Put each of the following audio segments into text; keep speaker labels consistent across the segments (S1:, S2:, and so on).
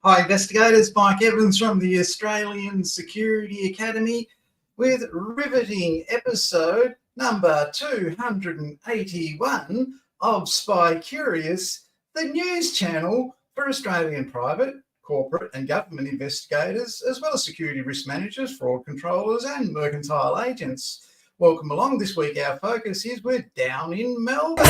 S1: Hi investigators, Mike Evans from the Australian Security Academy with riveting episode number 281 of Spy Curious, the news channel for Australian private, corporate and government investigators, as well as security risk managers, fraud controllers and mercantile agents. Welcome along. This week our focus is we're down in Melbourne.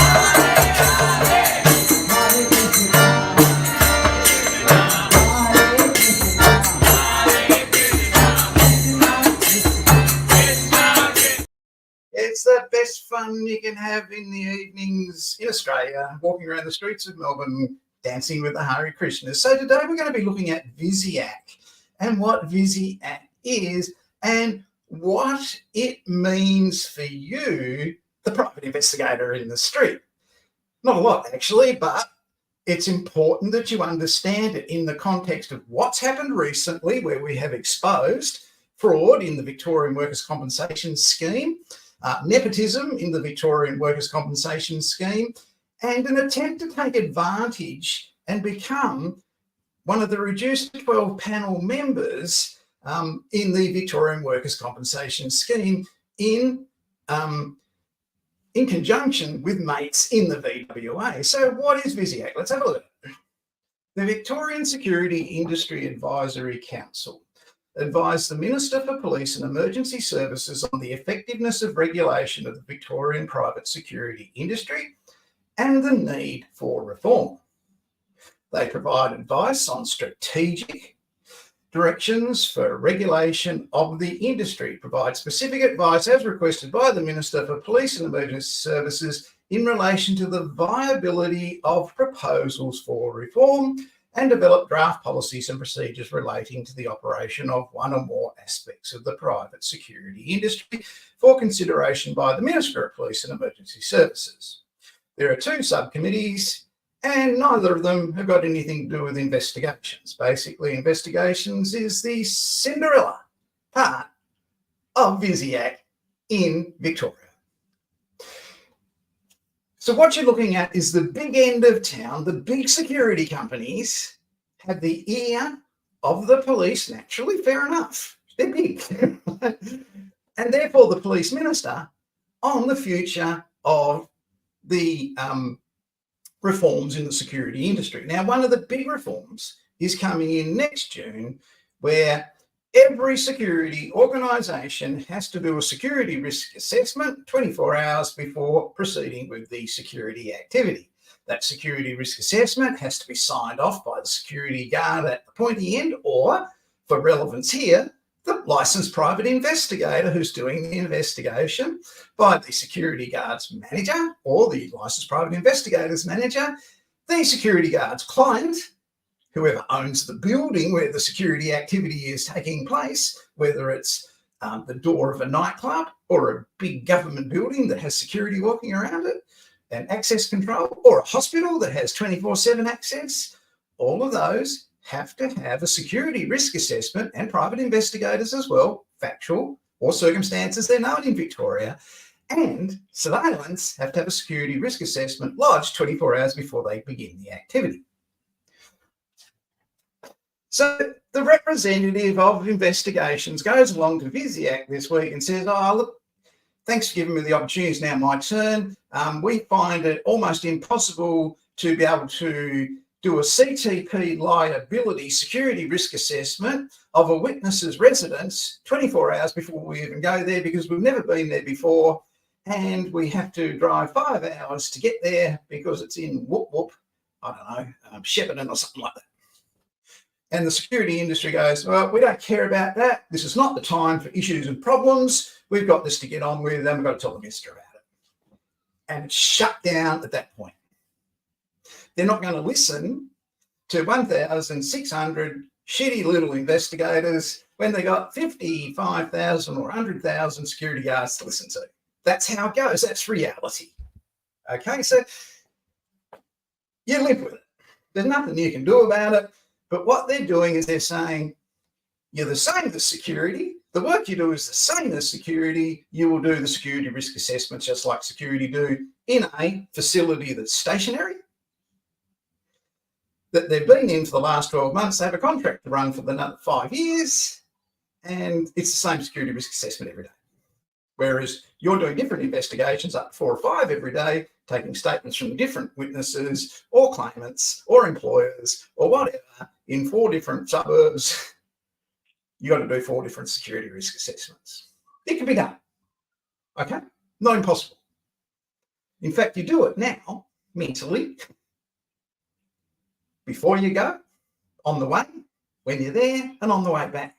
S1: It's the best fun you can have in the evenings in Australia, walking around the streets of Melbourne, dancing with the Hare Krishnas. So today we're going to be looking at VSIAC and what VSIAC is and what it means for you, the private investigator in the street. Not a lot actually, but it's important that you understand it in the context of what's happened recently, where we have exposed fraud in the Victorian Workers' Compensation Scheme, nepotism in the Victorian Workers' Compensation Scheme, and an attempt to take advantage and become one of the reduced 12 panel members in the Victorian Workers' Compensation Scheme in conjunction with mates in the VWA. So what is VSIAC? Let's have a look. The Victorian Security Industry Advisory Council advised the Minister for Police and Emergency Services on the effectiveness of regulation of the Victorian private security industry and the need for reform. They provide advice on strategic directions for regulation of the industry, provide specific advice as requested by the Minister for Police and Emergency Services in relation to the viability of proposals for reform, and develop draft policies and procedures relating to the operation of one or more aspects of the private security industry for consideration by the Minister of Police and Emergency Services. There are two subcommittees and neither of them have got anything to do with investigations. Basically, investigations is the Cinderella part of VSIAC in Victoria. So what you're looking at is the big end of town. The big security companies have the ear of the police, naturally, fair enough. They're big. And therefore the police minister on the future of the reforms in the security industry. Now, one of the big reforms is coming in next June, where every security organisation has to do a security risk assessment 24 hours before proceeding with the security activity. That security risk assessment has to be signed off by the security guard at the pointy end, or, for relevance here, the licensed private investigator who's doing the investigation, by the security guard's manager or the licensed private investigator's manager, the security guard's client, whoever owns the building where the security activity is taking place, whether it's the door of a nightclub or a big government building that has security walking around it and access control, or a hospital that has 24/7 access. All of those have to have a security risk assessment, and private investigators as well, factual or circumstances they're known in Victoria, and surveillance have to have a security risk assessment lodged 24 hours before they begin the activity. So the representative of investigations goes along to VSIAC this week and says, oh, look, thanks for giving me the opportunity. It's now my turn. We find it almost impossible to be able to do a CTP liability security risk assessment of a witness's residence 24 hours before we even go there, because we've never been there before and we have to drive 5 hours to get there because it's in Shepparton or something like that. And the security industry goes, well, we don't care about that. This is not the time for issues and problems. We've got this to get on with, and we've got to tell the minister about it. And it's shut down at that point. They're not going to listen to 1,600 shitty little investigators when they got 55,000 or 100,000 security guards to listen to. That's how it goes. That's reality. Okay, so you live with it. There's nothing you can do about it. But what they're doing is they're saying, you're the same as security. The work you do is the same as security. You will do the security risk assessments just like security do in a facility that's stationary. that they've been in for the last 12 months. They have a contract to run for the 5 years, and it's the same security risk assessment every day. Whereas you're doing different investigations, up to 4 or 5 every day, taking statements from different witnesses or claimants or employers or whatever in 4 different suburbs. You got to do 4 different security risk assessments. It can be done. Okay? Not impossible. In fact, you do it now, mentally, before you go, on the way, when you're there, and on the way back.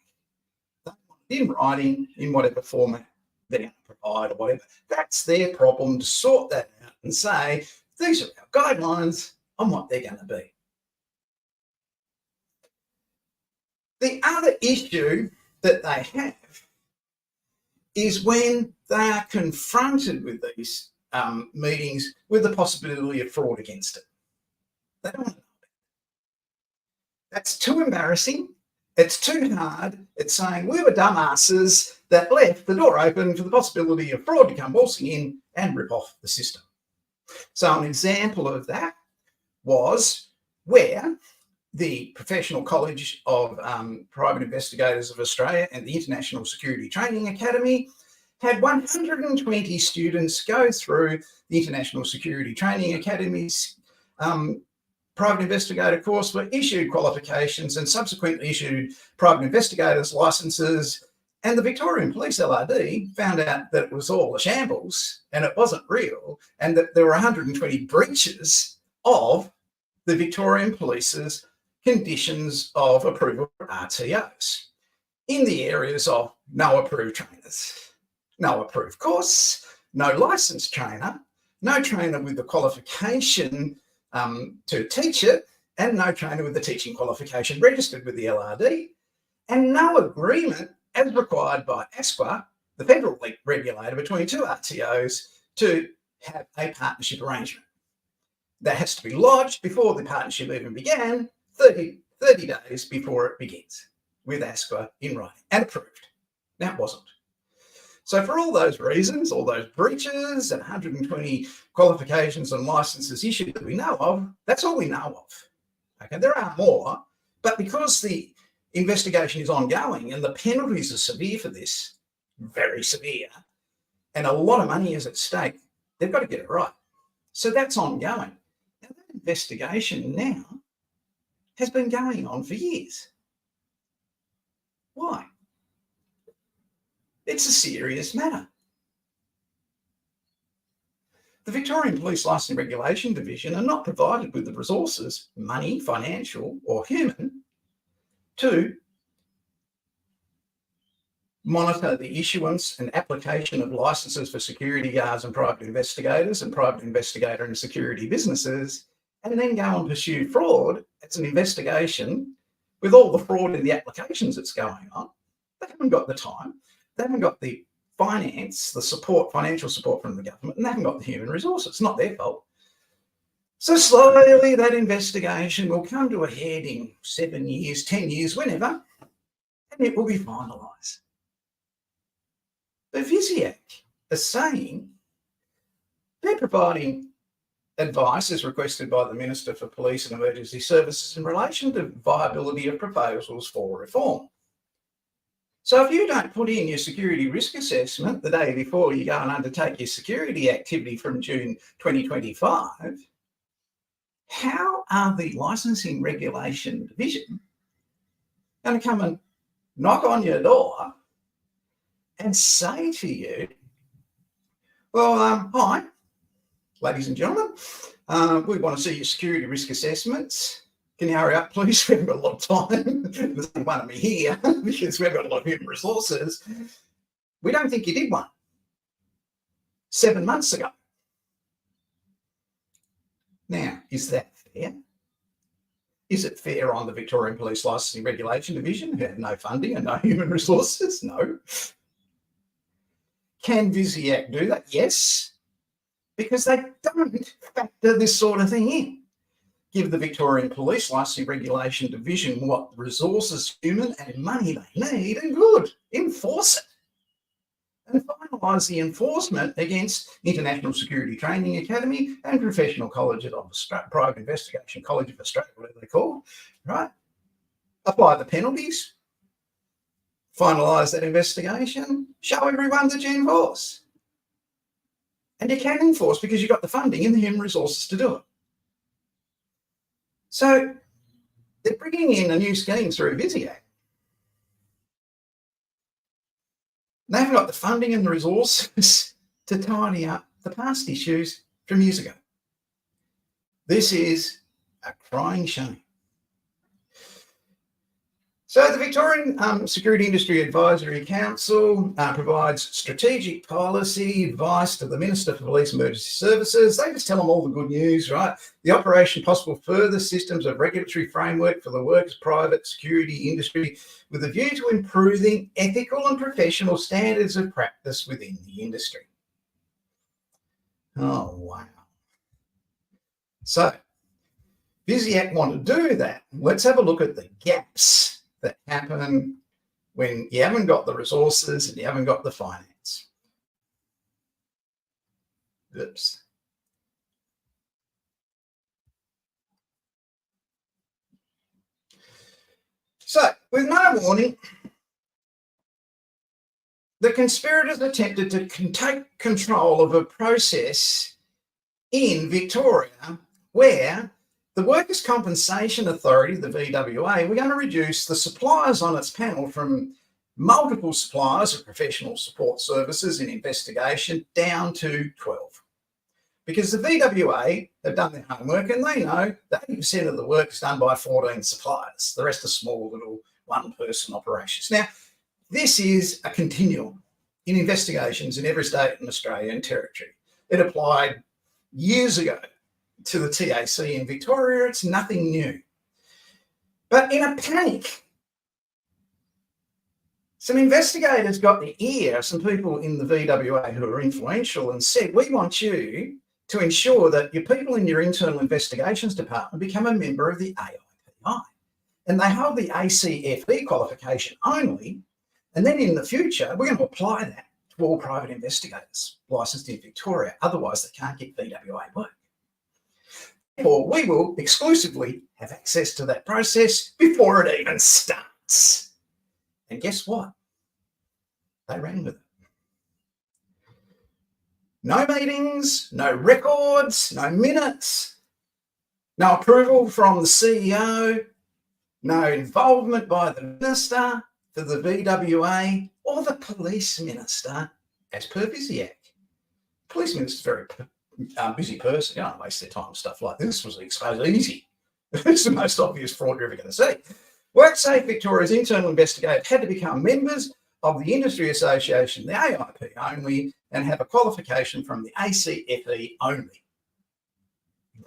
S1: They want it in writing, in whatever format they're going to provide or whatever. That's their problem, to sort that out and say, these are our guidelines on what they're going to be. The other issue that they have is when they are confronted with these meetings with the possibility of fraud against it. They don't want to know about it. That's too embarrassing. It's too hard. It's saying we were dumbasses that left the door open for the possibility of fraud to come waltzing in and rip off the system. So an example of that was where the Professional College of Private Investigators of Australia and the International Security Training Academy had 120 students go through the International Security Training Academy's private investigator course, were issued qualifications and subsequently issued private investigators licenses. And the Victorian Police LRD found out that it was all a shambles and it wasn't real, and that there were 120 breaches of the Victorian Police's conditions of approval for RTOs in the areas of no approved trainers, no approved course, no licensed trainer, no trainer with the qualification to teach it, and no trainer with the teaching qualification registered with the LRD, and no agreement as required by ASQA, the federal regulator, between 2 RTOs to have a partnership arrangement. That has to be lodged before the partnership even began, 30 days before it begins, with ASQA in writing and approved. Now, it wasn't. So for all those reasons, all those breaches and 120 qualifications and licenses issued that we know of, that's all we know of. Okay, there are more, but because the investigation is ongoing and the penalties are severe for this, very severe, and a lot of money is at stake, they've got to get it right. So that's ongoing. Now, that investigation now has been going on for years. Why? It's a serious matter. The Victorian Police Licensing Regulation Division are not provided with the resources, money, financial or human, to monitor the issuance and application of licenses for security guards and private investigators and private investigator and security businesses, and then go and pursue fraud. It's an investigation with all the fraud in the applications that's going on. They haven't got the time. They haven't got the finance, the support, financial support from the government, and they haven't got the human resources. It's not their fault. So slowly that investigation will come to a head in 7 years, 10 years, whenever, and it will be finalised. The VSIAC is saying they're providing advice as requested by the Minister for Police and Emergency Services in relation to viability of proposals for reform. So if you don't put in your security risk assessment the day before you go and undertake your security activity from June 2025, how are the Licensing Regulation Division going to come and knock on your door and say to you, well, hi, ladies and gentlemen, we want to see your security risk assessments. Can you hurry up, please? We haven't got a lot of time. There's only one of me here because we haven't got a lot of human resources. We don't think you did one 7 months ago. Now, is that fair? Is it fair on the Victorian Police Licensing Regulation Division, who have no funding and no human resources? No. Can VSIAC do that? Yes, because they don't factor this sort of thing in. Give the Victorian Police Licensing Regulation Division what resources, human and money they need, and good. Enforce it. and finalise the enforcement against International Security Training Academy and Professional College of Private Investigation College of Australia, whatever they're called, right? Apply the penalties, finalise that investigation, show everyone the due force. And you can enforce because you've got the funding and the human resources to do it. So they're bringing in a new scheme through VSIAC. They haven't got the funding and the resources to tidy up the past issues from years ago. This is a crying shame. So the Victorian Security Industry Advisory Council provides strategic policy advice to the Minister for Police Emergency Services. They just tell them all the good news, right? The operation possible further systems of regulatory framework for the workers' private security industry with a view to improving ethical and professional standards of practice within the industry. Oh, wow. So VSIAC want to do that. Let's have a look at the gaps that happen when you haven't got the resources and you haven't got the finance. Oops. So, with no warning, the conspirators attempted to take control of a process in Victoria where the Workers' Compensation Authority, the VWA, we're going to reduce the suppliers on its panel from multiple suppliers of professional support services in investigation down to 12. Because the VWA have done their homework and they know that 80% of the work is done by 14 suppliers. The rest are small little one-person operations. Now, this is a continuum in investigations in every state in Australia and territory. It applied years ago to the TAC in Victoria. It's nothing new. But in a panic, some investigators got the ear of some people in the VWA who are influential and said, we want you to ensure that your people in your internal investigations department become a member of the AIPI. And they hold the ACFE qualification only. And then in the future, we're going to apply that to all private investigators licensed in Victoria. Otherwise, they can't get VWA work. Or we will exclusively have access to that process before it even starts. And guess what? They ran with it. No meetings, no records, no minutes, no approval from the CEO, no involvement by the minister for the VWA or the police minister, as per VSIAC. Police minister's very busy person, you don't waste their time on stuff like this. This was exposed easy. It's the most obvious fraud you're ever going to see. WorkSafe Victoria's internal investigators had to become members of the Industry Association, the AIP only, and have a qualification from the ACFE only.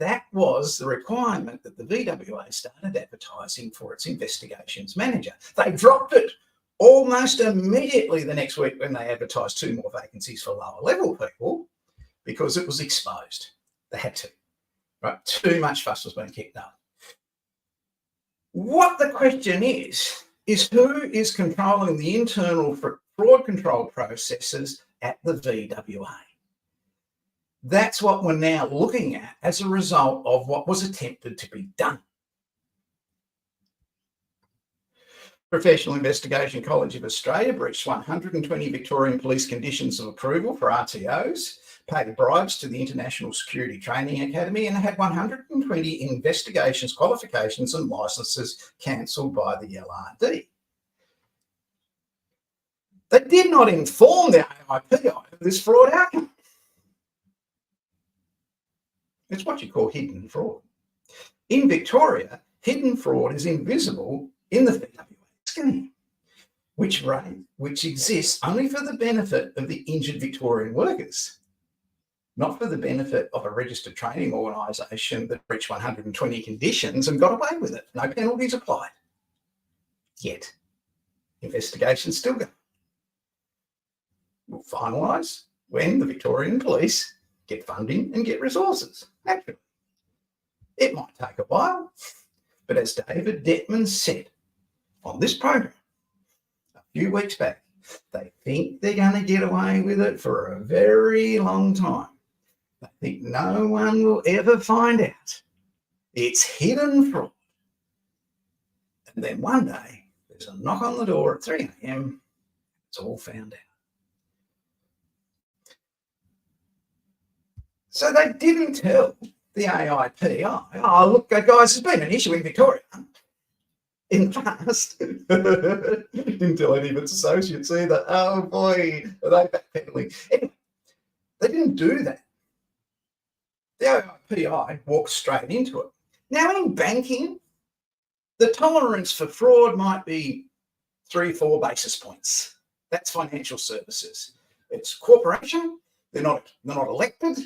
S1: That was the requirement that the VWA started advertising for its investigations manager. They dropped it almost immediately the next week when they advertised 2 more vacancies for lower level people, because it was exposed. They had to, right? Too much fuss was being kicked up. What the question is who is controlling the internal fraud control processes at the VWA? That's what we're now looking at as a result of what was attempted to be done. Professional Investigation College of Australia breached 120 Victorian police conditions of approval for RTOs, paid bribes to the International Security Training Academy, and had 120 investigations, qualifications and licences cancelled by the LRD. They did not inform the AIPI of this fraud outcome. It's what you call hidden fraud. In Victoria, hidden fraud is invisible in the VWA scheme, which exists only for the benefit of the injured Victorian workers, not for the benefit of a registered training organisation that breached 120 conditions and got away with it. No penalties applied. Yet, investigations still go. Will finalise when the Victorian police get funding and get resources. Naturally. It might take a while, but as David Detman said on this program a few weeks back, They think they're going to get away with it for a very long time. They think no one will ever find out. It's hidden fraud. And then one day, there's a knock on the door at 3 a.m. It's all found out. So they didn't tell the AIPI, oh, look, guys, there's been an issue in Victoria in the past. Didn't tell any of its associates either. Oh, boy, are they backpedaling. Anyway, they didn't do that. The AIPI walked straight into it. Now, in banking, the tolerance for fraud might be 3 or 4 basis points. That's financial services. It's corporation. They're not elected.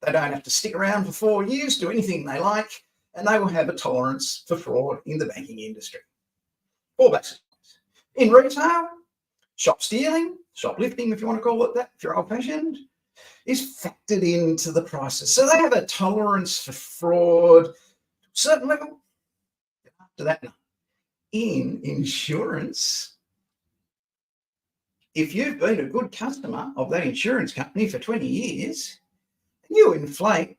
S1: They don't have to stick around for 4 years, do anything they like, and they will have a tolerance for fraud in the banking industry. 4 basis points. In retail, shop stealing, shoplifting, if you want to call it that, if you're old-fashioned, is factored into the prices. So they have a tolerance for fraud to a certain level. After that, no. In insurance, if you've been a good customer of that insurance company for 20 years, you inflate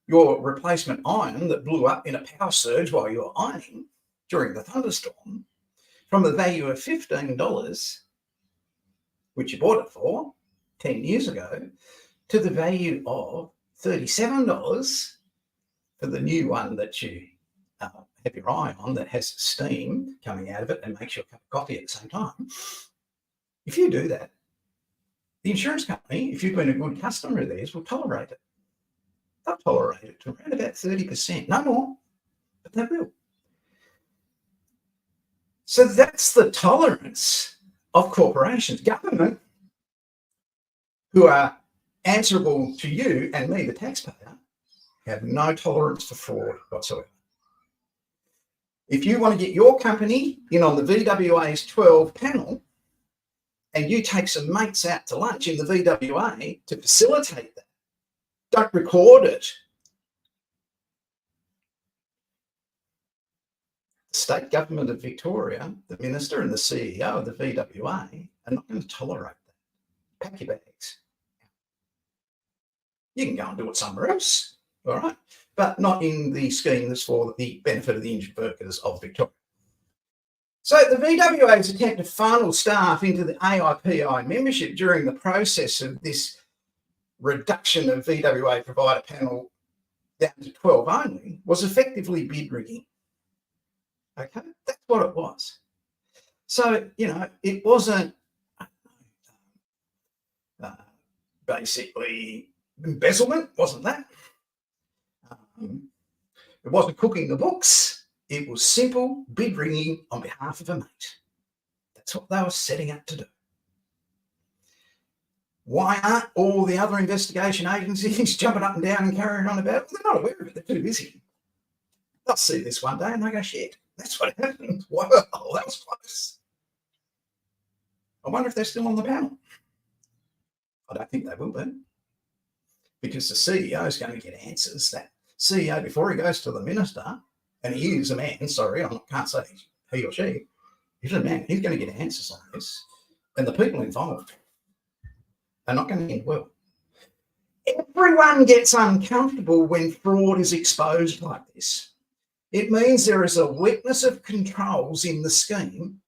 S1: your replacement iron that blew up in a power surge while you were ironing during the thunderstorm from the value of $15, which you bought it for 10 years ago, to the value of $37 for the new one that you have your eye on that has steam coming out of it and makes you a cup of coffee at the same time. If you do that, the insurance company, if you've been a good customer of theirs, will tolerate it. They'll tolerate it to around about 30%, no more, but they will. So that's the tolerance of corporations. Government, who are answerable to you and me, the taxpayer, have no tolerance for fraud whatsoever. If you want to get your company in on the VWA's 12 panel, and you take some mates out to lunch in the VWA to facilitate that, don't record it. The state government of Victoria, the minister and the CEO of the VWA are not going to tolerate that. Pack your bags. You can go and do it somewhere else, all right? But not in the scheme that's for the benefit of the injured workers of Victoria. So the VWA's attempt to funnel staff into the AIPI membership during the process of this reduction of VWA provider panel down to 12 only was effectively bid rigging. Okay, that's what it was. So, you know, it wasn't basically embezzlement, wasn't that? It wasn't cooking the books. It was simple bid rigging on behalf of a mate. That's what they were setting up to do. Why aren't all the other investigation agencies jumping up and down and carrying on about it? Well, they're not aware of it. They're too busy. They'll see this one day and they go, shit, that's what happened. Wow, that was close. I wonder if they're still on the panel. I don't think they will be, because the CEO is going to get answers. That CEO, before he goes to the minister, and he is a man, sorry, I can't say he or she, he's a man, he's going to get answers on this. And the people involved are not going to end well. Everyone gets uncomfortable when fraud is exposed like this. It means there is a weakness of controls in the scheme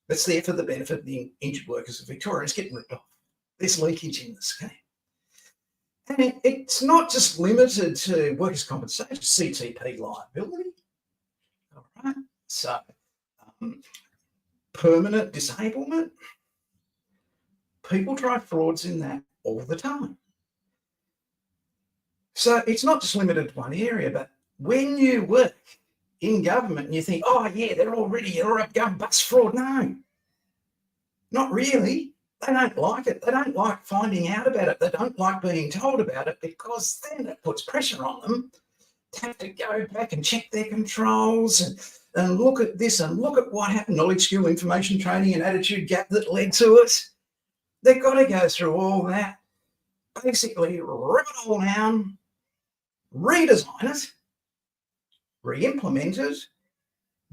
S1: that's there for the benefit of the injured workers of Victoria. It's getting ripped off. There's leakage in the scheme. And it's not just limited to workers' compensation, CTP liability. All right. So, permanent disablement. People try frauds in that all the time. So it's not just limited to one area, but when you work in government and you think, oh, yeah, they're already going bust fraud. No, not really. They don't like it. They don't like finding out about it. They don't like being told about it, because then it puts pressure on them to have to go back and check their controls and look at this and look at what happened, knowledge, skill, information, training and attitude gap that led to it. They've got to go through all that, basically rip it all down, redesign it, re-implement it,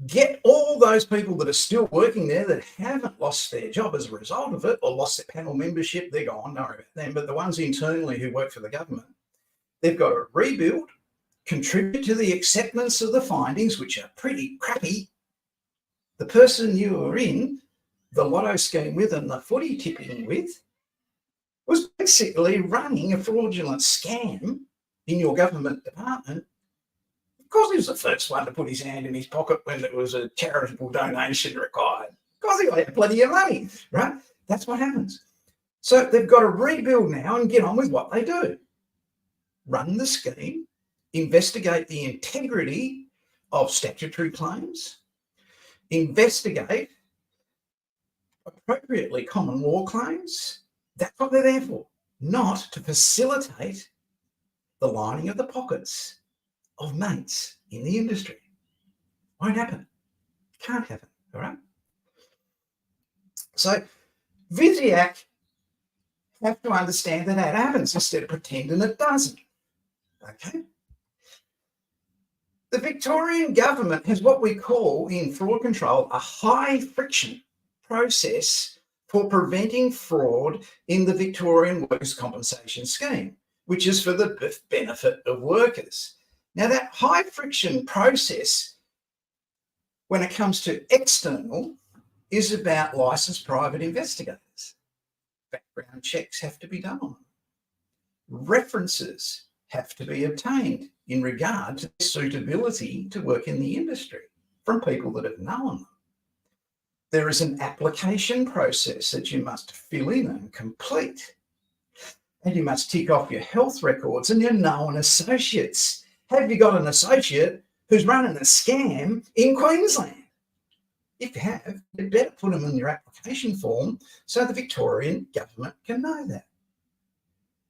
S1: get all those people that are still working there that haven't lost their job as a result of it or lost their panel membership, they're gone, don't worry about them. But the ones internally who work for the government, they've got to rebuild, contribute to the acceptance of the findings, which are pretty crappy. The person you were in the lotto scheme with and the footy tipping with was basically running a fraudulent scam in your government department. Of course, he was the first one to put his hand in his pocket when there was a charitable donation required. Of course, he had plenty of money, right? That's what happens. So they've got to rebuild now and get on with what they do. Run the scheme, investigate the integrity of statutory claims, investigate appropriately common law claims. That's what they're there for, not to facilitate the lining of the pockets of mates in the industry. Won't happen. Can't happen, all right? So VSIAC have to understand that that happens instead of pretending it doesn't, okay? The Victorian government has what we call in fraud control a high friction process for preventing fraud in the Victorian Workers' Compensation Scheme, which is for the benefit of workers. Now, that high friction process, when it comes to external, is about licensed private investigators. Background checks have to be done on them. References have to be obtained in regard to suitability to work in the industry from people that have known them. There is an application process that you must fill in and complete. And you must tick off your health records and your known associates. Have you got an associate who's running a scam in Queensland? If you have, you better put them in your application form so the Victorian government can know that.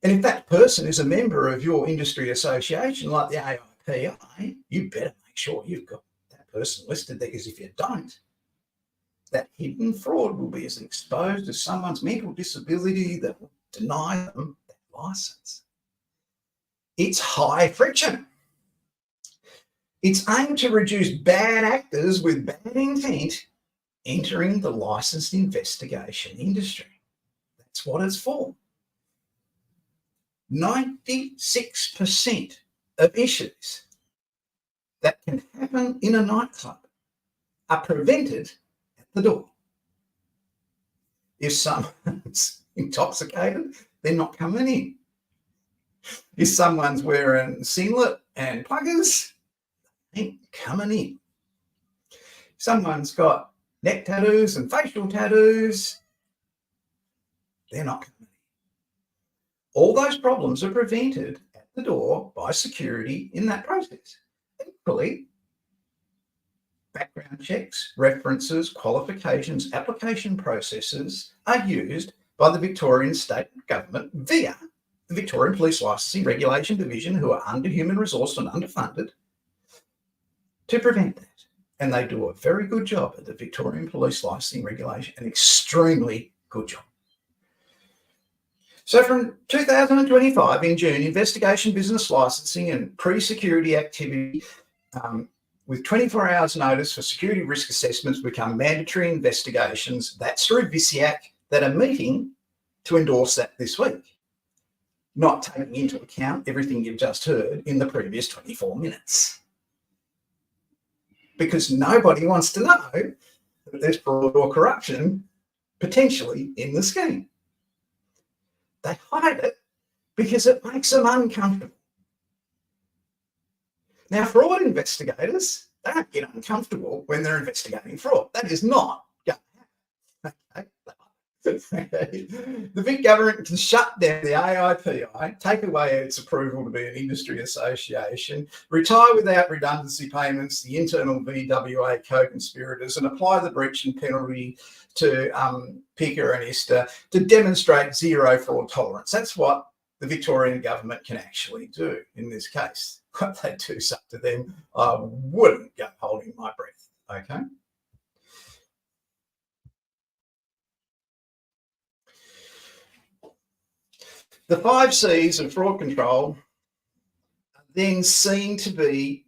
S1: And if that person is a member of your industry association like the AIPI, you better make sure you've got that person listed there, because if you don't, that hidden fraud will be as exposed as someone's mental disability that will deny them that license. It's high friction. It's aimed to reduce bad actors with bad intent entering the licensed investigation industry. That's what it's for. 96% of issues that can happen in a nightclub are prevented at the door. If someone's intoxicated, they're not coming in. If someone's wearing singlet and pluggers, they ain't coming in. If someone's got neck tattoos and facial tattoos, they're not coming in. All those problems are prevented at the door by security in that process. Equally, background checks, references, qualifications, application processes are used by the Victorian State Government via the Victorian Police Licensing Regulation Division, who are under human resourced and underfunded, to prevent that. And they do a very good job at the Victorian Police Licensing Regulation, an extremely good job. So from 2025 in June, investigation, business licensing and pre-security activity with 24 hours notice for security risk assessments become mandatory investigations. That's through VSIAC that are meeting to endorse that this week, not taking into account everything you've just heard in the previous 24 minutes. Because nobody wants to know that there's fraud or corruption potentially in the scheme. They hide it because it makes them uncomfortable. Now, fraud investigators, they don't get uncomfortable when they're investigating fraud. That is not going to happen. The Vic government can shut down the AIPI, take away its approval to be an industry association, retire without redundancy payments the internal VWA co-conspirators, and apply the breach and penalty to PICA and ISTA to demonstrate zero fraud tolerance. That's what the Victorian government can actually do in this case. What they do is up to them. I wouldn't go holding my breath, okay? The 5 C's of fraud control are then seen to be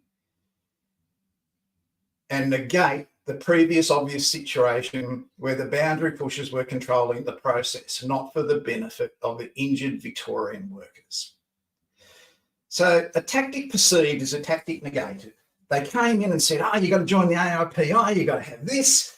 S1: and negate the previous obvious situation where the boundary pushers were controlling the process, not for the benefit of the injured Victorian workers. So a tactic perceived is a tactic negated. They came in and said, oh, you've got to join the AIPI, you've got to have this.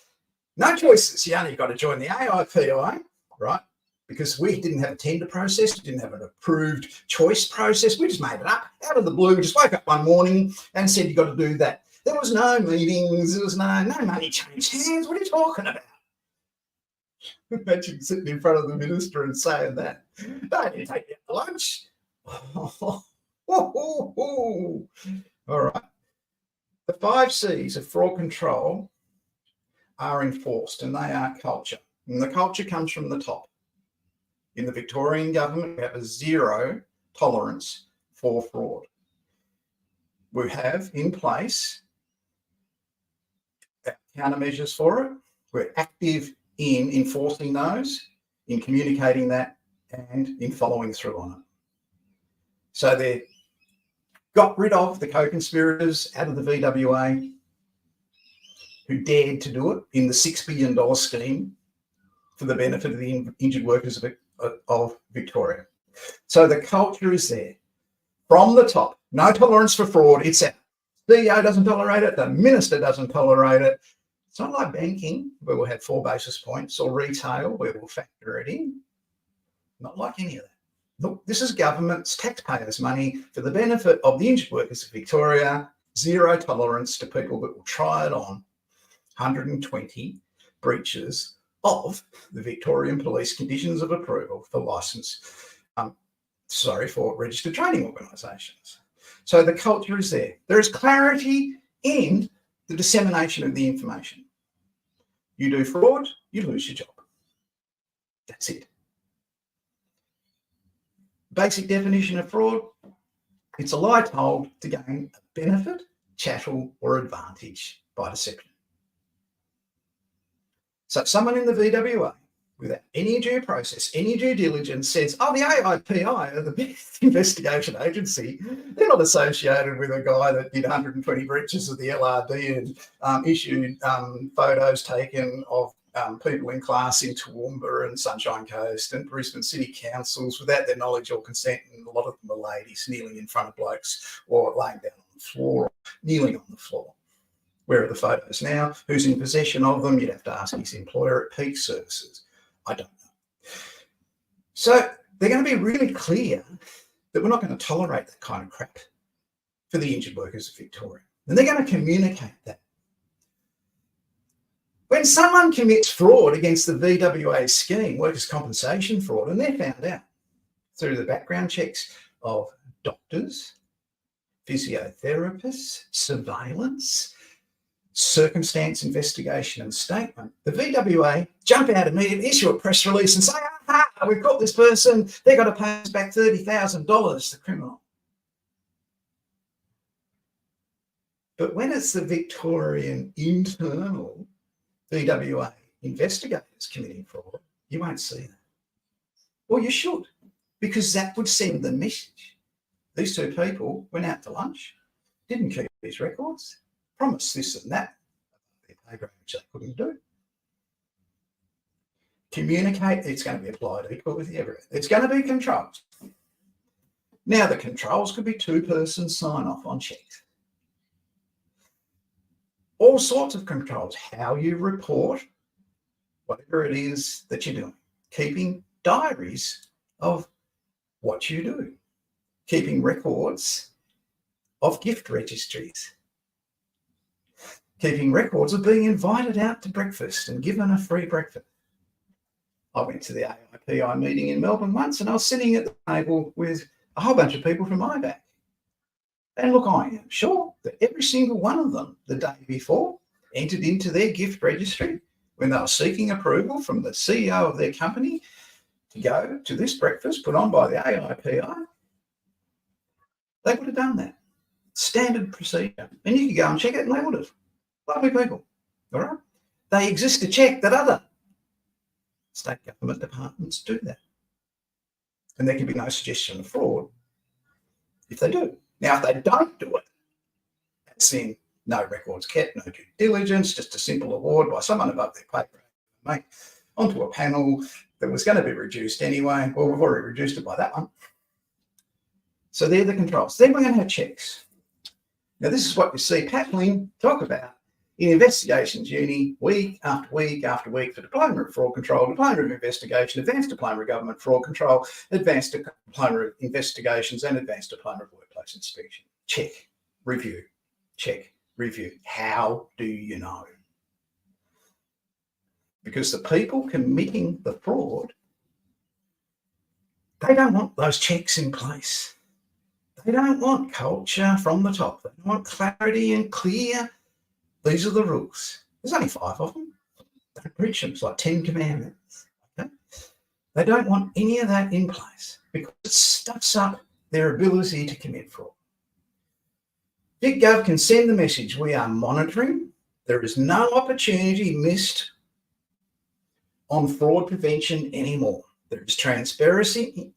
S1: No choices, you only got to join the AIPI, right? Because we didn't have a tender process, we didn't have an approved choice process. We just made it up out of the blue. We just woke up one morning and said, you've got to do that. There was no meetings, there was no money changed hands. What are you talking about? Imagine sitting in front of the minister and saying that. No, you take your lunch. All right. The 5 C's of fraud control are enforced, and they are culture. And the culture comes from the top. In the Victorian government, we have a zero tolerance for fraud. We have in place countermeasures for it. We're active in enforcing those, in communicating that, and in following through on it. So they got rid of the co-conspirators out of the VWA who dared to do it in the $6 billion scheme for the benefit of the injured workers of Victoria. So the culture is there. From the top, no tolerance for fraud. It's out. The CEO doesn't tolerate it. The minister doesn't tolerate it. It's not like banking, where we'll have 4 basis points, or retail, where we'll factor it in. Not like any of that. Look, this is government's, taxpayers' money for the benefit of the injured workers of Victoria. Zero tolerance to people that will try it on. 120 breaches of the Victorian Police conditions of approval for for registered training organisations. So the culture is there. There is clarity in the dissemination of the information. You do fraud, you lose your job. That's it. Basic definition of fraud: it's a lie told to gain a benefit, chattel, or advantage by deception. So someone in the VWA, without any due process, any due diligence, says, oh, the AIPI are the biggest investigation agency. They're not associated with a guy that did 120 breaches of the LRD and issued photos taken of people in class in Toowoomba and Sunshine Coast and Brisbane City Councils without their knowledge or consent. And a lot of them are ladies kneeling in front of blokes or laying down on the floor or kneeling on the floor. Where are the photos now? Who's in possession of them? You'd have to ask his employer at Peak Services. I don't know. So they're going to be really clear that we're not going to tolerate that kind of crap for the injured workers of Victoria. And they're going to communicate that. When someone commits fraud against the VWA scheme, workers' compensation fraud, and they're found out through the background checks of doctors, physiotherapists, surveillance, circumstance investigation and statement, the VWA jump out immediately, issue a press release and say, aha, we've got this person, they've got to pay us back $30,000, the criminal. But when it's the Victorian internal VWA investigators committing fraud, you won't see that. Well, you should, because that would send the message. These 2 people went out to lunch, didn't keep these records, promised this and that, which they couldn't do. Communicate, it's going to be applied equal with everything. It's going to be controls. Now, the controls could be 2-person sign-off on checks. All sorts of controls, how you report, whatever it is that you're doing. Keeping diaries of what you do. Keeping records of gift registries. Keeping records of being invited out to breakfast and given a free breakfast. I went to the AIPI meeting in Melbourne once and I was sitting at the table with a whole bunch of people from IVAC. And look, I am sure that every single one of them the day before entered into their gift registry when they were seeking approval from the CEO of their company to go to this breakfast put on by the AIPI. They would have done that. Standard procedure. And you could go and check it and they would have. Lovely people. All right? They exist to check that other state government departments do that. And there can be no suggestion of fraud if they do. Now, if they don't do it, that's in No records kept, no due diligence, just a simple award by someone above their pay grade, mate, onto a panel that was going to be reduced anyway. Well, we've already reduced it by that one. So they're the controls. Then we're going to have checks. Now, this is what you see Pat Ling talk about in investigations uni week after week after week for Diploma of Fraud Control, Diploma of Investigation, Advanced Diploma of Government Fraud Control, Advanced Diploma of Investigations, and Advanced Diploma of Workplace Inspection. Check, review, check, review. How do you know? Because the people committing the fraud, they don't want those checks in place. They don't want culture from the top. They want clarity and clear. These are the rules. There's only 5 of them. Don't breach them. It's like 10 commandments. Okay? They don't want any of that in place because it stuffs up their ability to commit fraud. VicGov can send the message, we are monitoring. There is no opportunity missed on fraud prevention anymore. There is transparency,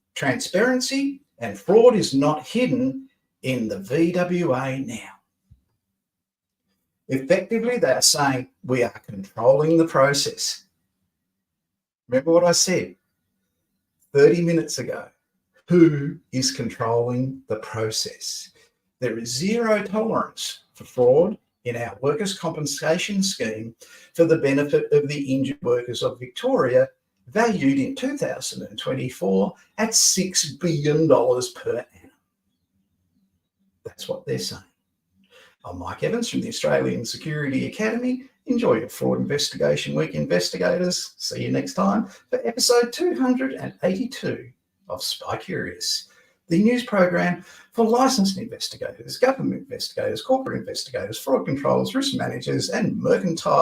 S1: and fraud is not hidden in the VWA now. Effectively, they are saying we are controlling the process. Remember what I said 30 minutes ago. Who is controlling the process? There is zero tolerance for fraud in our workers' compensation scheme for the benefit of the injured workers of Victoria, valued in 2024 at $6 billion per annum. That's what they're saying. I'm Mike Evans from the Australian Security Academy. Enjoy your Fraud Investigation Week, investigators. See you next time for episode 282 of Spy Curious, the news program for licensed investigators, government investigators, corporate investigators, fraud controllers, risk managers, and mercantile